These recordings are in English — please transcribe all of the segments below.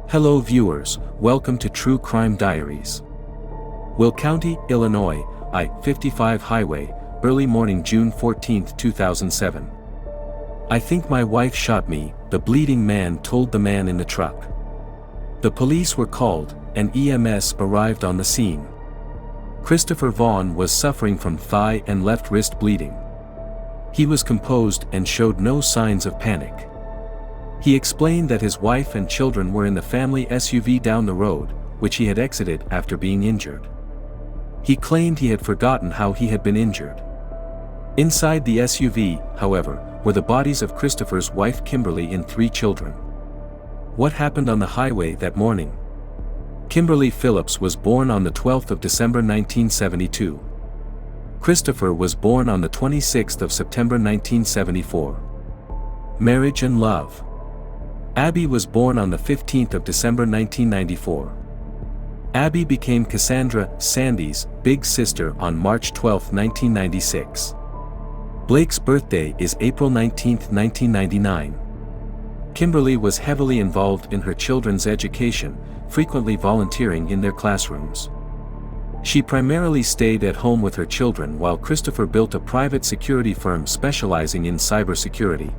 Hello viewers, welcome to True Crime Diaries. Will County, Illinois, I-55 Highway, early morning June 14, 2007. I think my wife shot me, the bleeding man told the man in the truck. The police were called, and EMS arrived on the scene. Christopher Vaughn was suffering from thigh and left wrist bleeding. He was composed and showed no signs of panic. He explained that his wife and children were in the family SUV down the road, which he had exited after being injured. He claimed he had forgotten how he had been injured. Inside the SUV, however, were the bodies of Christopher's wife Kimberly and 3 children. What happened on the highway that morning? Kimberly Phillips was born on the 12th of December 1972. Christopher was born on the 26th of September 1974. Marriage and love. Abby was born on the 15th of December 1994. Abby became Cassandra, Sandy's big sister on March 12, 1996. Blake's birthday is April 19, 1999. Kimberly was heavily involved in her children's education, frequently volunteering in their classrooms. She primarily stayed at home with her children while Christopher built a private security firm specializing in cybersecurity.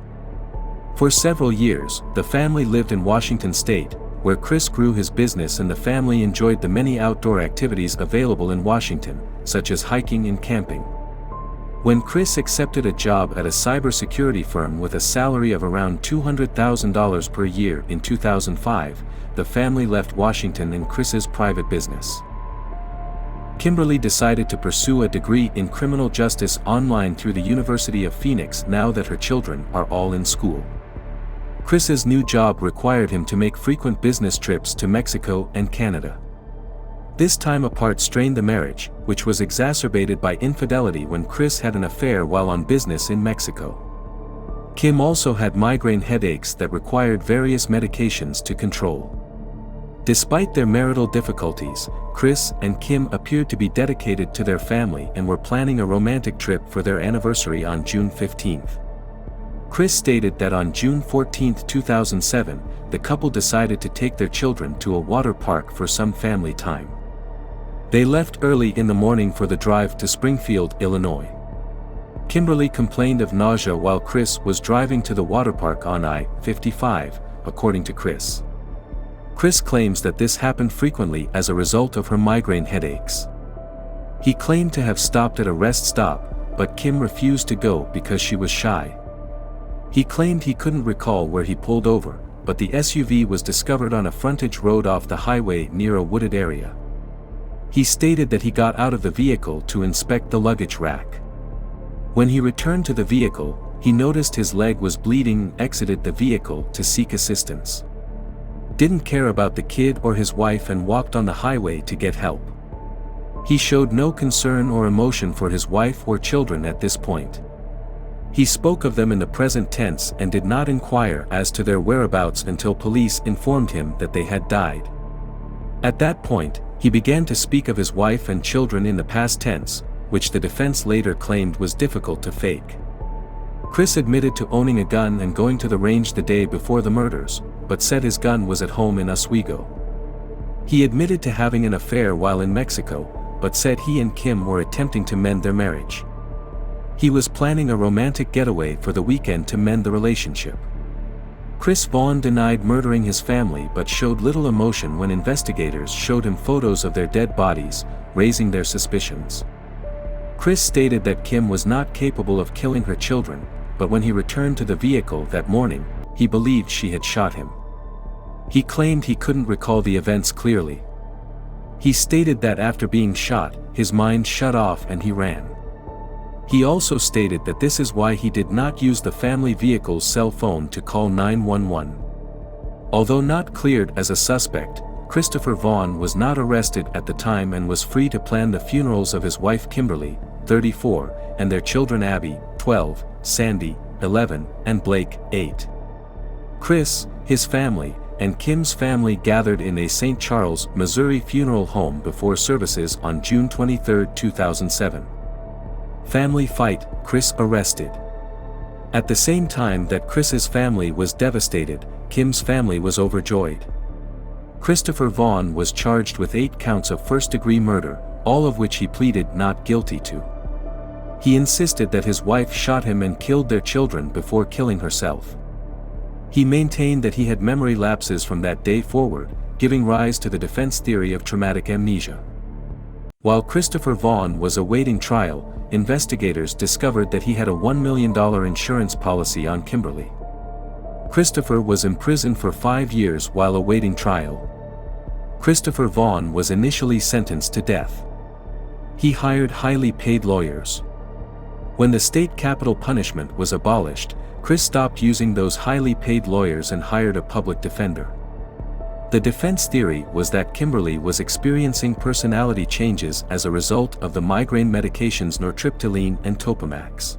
For several years, the family lived in Washington State, where Chris grew his business, and the family enjoyed the many outdoor activities available in Washington, such as hiking and camping. When Chris accepted a job at a cybersecurity firm with a salary of around $200,000 per year in 2005, the family left Washington and Chris's private business. Kimberly decided to pursue a degree in criminal justice online through the University of Phoenix now that her children are all in school. Chris's new job required him to make frequent business trips to Mexico and Canada. This time apart strained the marriage, which was exacerbated by infidelity when Chris had an affair while on business in Mexico. Kim also had migraine headaches that required various medications to control. Despite their marital difficulties, Chris and Kim appeared to be dedicated to their family and were planning a romantic trip for their anniversary on June 15. Chris stated that on June 14, 2007, the couple decided to take their children to a water park for some family time. They left early in the morning for the drive to Springfield, Illinois. Kimberly complained of nausea while Chris was driving to the water park on I-55, according to Chris. Chris claims that this happened frequently as a result of her migraine headaches. He claimed to have stopped at a rest stop, but Kim refused to go because she was shy. He claimed he couldn't recall where he pulled over, but the SUV was discovered on a frontage road off the highway near a wooded area. He stated that he got out of the vehicle to inspect the luggage rack. When he returned to the vehicle, he noticed his leg was bleeding and exited the vehicle to seek assistance. Didn't care about the kid or his wife and walked on the highway to get help. He showed no concern or emotion for his wife or children at this point. He spoke of them in the present tense and did not inquire as to their whereabouts until police informed him that they had died. At that point, he began to speak of his wife and children in the past tense, which the defense later claimed was difficult to fake. Chris admitted to owning a gun and going to the range the day before the murders, but said his gun was at home in Oswego. He admitted to having an affair while in Mexico, but said he and Kim were attempting to mend their marriage. He was planning a romantic getaway for the weekend to mend the relationship. Chris Vaughn denied murdering his family but showed little emotion when investigators showed him photos of their dead bodies, raising their suspicions. Chris stated that Kim was not capable of killing her children, but when he returned to the vehicle that morning, he believed she had shot him. He claimed he couldn't recall the events clearly. He stated that after being shot, his mind shut off and he ran. He also stated that this is why he did not use the family vehicle's cell phone to call 911. Although not cleared as a suspect, Christopher Vaughn was not arrested at the time and was free to plan the funerals of his wife Kimberly, 34, and their children Abby, 12, Sandy, 11, and Blake, 8. Chris, his family, and Kim's family gathered in a St. Charles, Missouri funeral home before services on June 23, 2007. Family fight, Chris arrested. At the same time that Chris's family was devastated, Kim's family was overjoyed. Christopher Vaughn was charged with 8 counts of first-degree murder, all of which he pleaded not guilty to. He insisted that his wife shot him and killed their children before killing herself. He maintained that he had memory lapses from that day forward, giving rise to the defense theory of traumatic amnesia. While Christopher Vaughn was awaiting trial, investigators discovered that he had a $1 million insurance policy on Kimberly. Christopher was imprisoned for 5 years while awaiting trial. Christopher Vaughn was initially sentenced to death. He hired highly paid lawyers. When the state capital punishment was abolished, Chris stopped using those highly paid lawyers and hired a public defender. The defense theory was that Kimberly was experiencing personality changes as a result of the migraine medications nortriptyline and Topamax.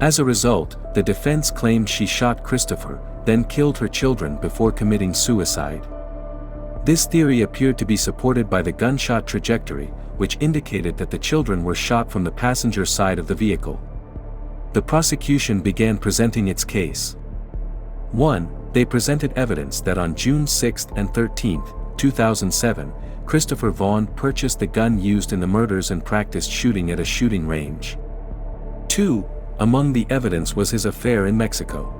As a result, the defense claimed she shot Christopher, then killed her children before committing suicide. This theory appeared to be supported by the gunshot trajectory, which indicated that the children were shot from the passenger side of the vehicle. The prosecution began presenting its case. 1. They presented evidence that on June 6 and 13, 2007, Christopher Vaughn purchased the gun used in the murders and practiced shooting at a shooting range. 2. Among the evidence was his affair in Mexico.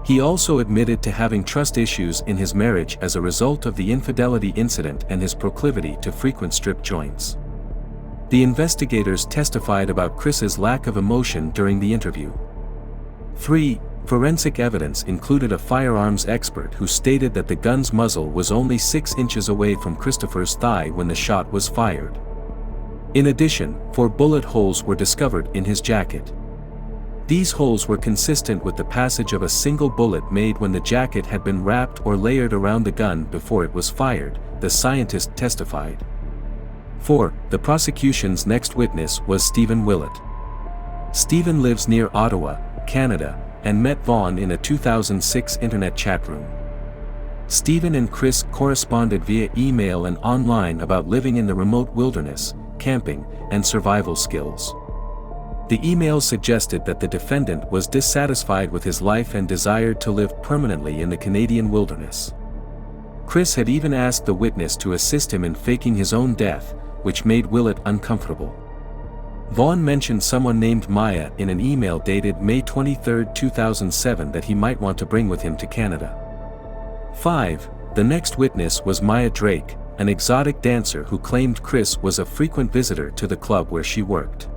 He also admitted to having trust issues in his marriage as a result of the infidelity incident and his proclivity to frequent strip joints. The investigators testified about Chris's lack of emotion during the interview. 3. Forensic evidence included a firearms expert who stated that the gun's muzzle was only 6 inches away from Christopher's thigh when the shot was fired. In addition, 4 bullet holes were discovered in his jacket. These holes were consistent with the passage of a single bullet made when the jacket had been wrapped or layered around the gun before it was fired, the scientist testified. 4. The prosecution's next witness was Stephen Willett. Stephen lives near Ottawa, Canada, and met Vaughn in a 2006 internet chat room. Stephen and Chris corresponded via email and online about living in the remote wilderness, camping, and survival skills. The email suggested that the defendant was dissatisfied with his life and desired to live permanently in the Canadian wilderness. Chris had even asked the witness to assist him in faking his own death, which made Willett uncomfortable. Vaughn mentioned someone named Maya in an email dated May 23, 2007 that he might want to bring with him to Canada. 5. The next witness was Maya Drake, an exotic dancer who claimed Chris was a frequent visitor to the club where she worked.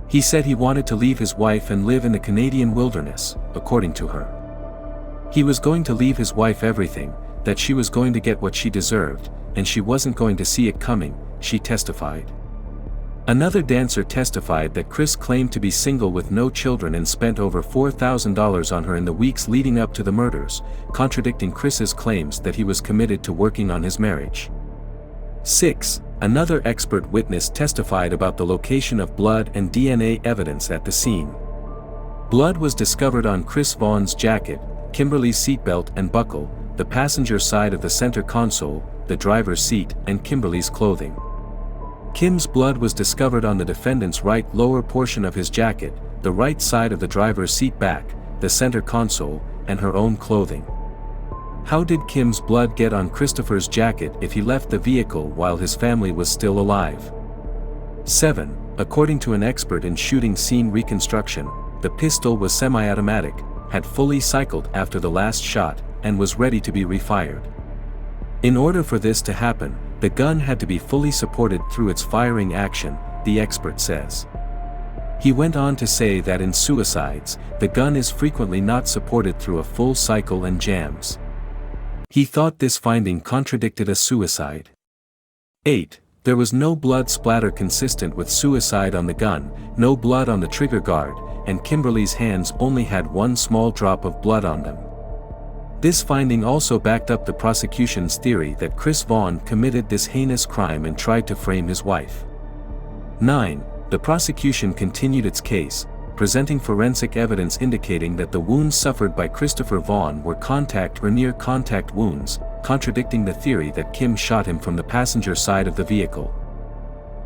He said he wanted to leave his wife and live in the Canadian wilderness, according to her. He was going to leave his wife everything, that she was going to get what she deserved, and she wasn't going to see it coming, she testified. Another dancer testified that Chris claimed to be single with no children and spent over $4,000 on her in the weeks leading up to the murders, contradicting Chris's claims that he was committed to working on his marriage. 6. Another expert witness testified about the location of blood and DNA evidence at the scene. Blood was discovered on Chris Vaughn's jacket, Kimberly's seatbelt and buckle, the passenger side of the center console, the driver's seat, and Kimberly's clothing. Kim's blood was discovered on the defendant's right lower portion of his jacket, the right side of the driver's seat back, the center console, and her own clothing. How did Kim's blood get on Christopher's jacket if he left the vehicle while his family was still alive? 7. According to an expert in shooting scene reconstruction, the pistol was semi-automatic, had fully cycled after the last shot, and was ready to be refired. In order for this to happen, the gun had to be fully supported through its firing action, the expert says. He went on to say that in suicides, the gun is frequently not supported through a full cycle and jams. He thought this finding contradicted a suicide. 8. There was no blood splatter consistent with suicide on the gun, no blood on the trigger guard, and Kimberly's hands only had 1 small drop of blood on them. This finding also backed up the prosecution's theory that Chris Vaughn committed this heinous crime and tried to frame his wife. 9. The prosecution continued its case, presenting forensic evidence indicating that the wounds suffered by Christopher Vaughn were contact or near-contact wounds, contradicting the theory that Kim shot him from the passenger side of the vehicle.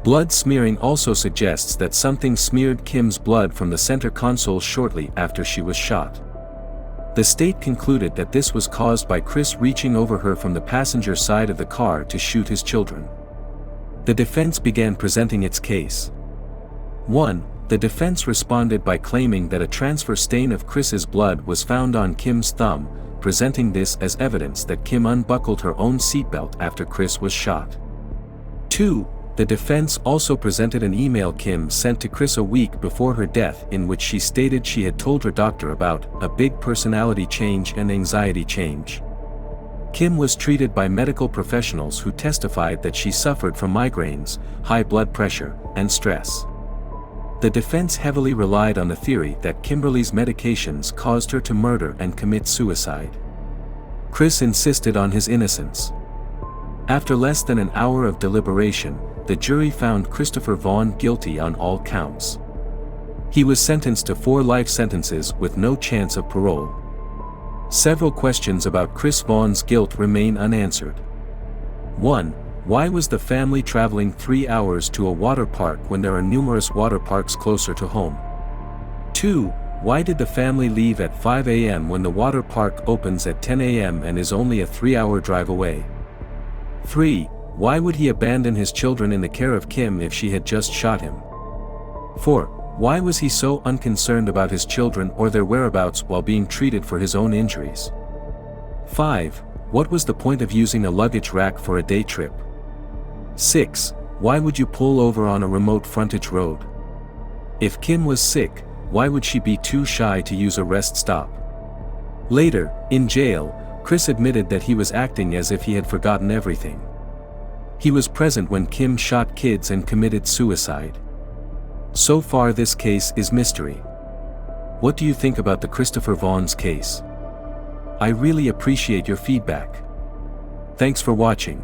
Blood smearing also suggests that something smeared Kim's blood from the center console shortly after she was shot. The state concluded that this was caused by Chris reaching over her from the passenger side of the car to shoot his children. The defense began presenting its case. 1. The defense responded by claiming that a transfer stain of Chris's blood was found on Kim's thumb, presenting this as evidence that Kim unbuckled her own seatbelt after Chris was shot. 2. The defense also presented an email Kim sent to Chris a week before her death in which she stated she had told her doctor about a big personality change and anxiety change. Kim was treated by medical professionals who testified that she suffered from migraines, high blood pressure, and stress. The defense heavily relied on the theory that Kimberly's medications caused her to murder and commit suicide. Chris insisted on his innocence. After less than an hour of deliberation, the jury found Christopher Vaughn guilty on all counts. He was sentenced to 4 life sentences with no chance of parole. Several questions about Chris Vaughn's guilt remain unanswered. 1. Why was the family traveling 3 hours to a water park when there are numerous water parks closer to home? 2. Why did the family leave at 5 a.m. when the water park opens at 10 a.m. and is only a 3-hour drive away? 3. Why would he abandon his children in the care of Kim if she had just shot him? 4. Why was he so unconcerned about his children or their whereabouts while being treated for his own injuries? 5. What was the point of using a luggage rack for a day trip? 6. Why would you pull over on a remote frontage road? If Kim was sick, why would she be too shy to use a rest stop? Later, in jail, Chris admitted that he was acting as if he had forgotten everything. He was present when Kim shot kids and committed suicide. So far this case is mystery. What do you think about the Christopher Vaughn's case? I really appreciate your feedback. Thanks for watching.